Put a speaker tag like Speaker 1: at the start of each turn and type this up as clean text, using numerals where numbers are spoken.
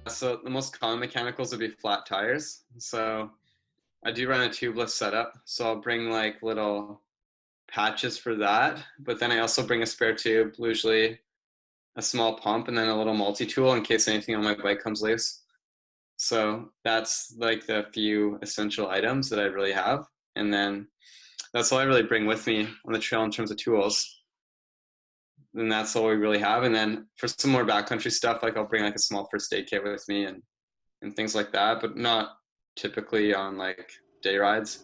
Speaker 1: so the most common mechanicals would be flat tires. So I do run a tubeless setup. So I'll bring like little patches for that. But then I also bring a spare tube, usually a small pump, and then a little multi-tool in case anything on my bike comes loose. So that's like the few essential items that I really have. And then that's all I really bring with me on the trail in terms of tools. And that's all we really have. And then for some more backcountry stuff, like I'll bring like a small first aid kit with me and things like that, but not typically on like day rides.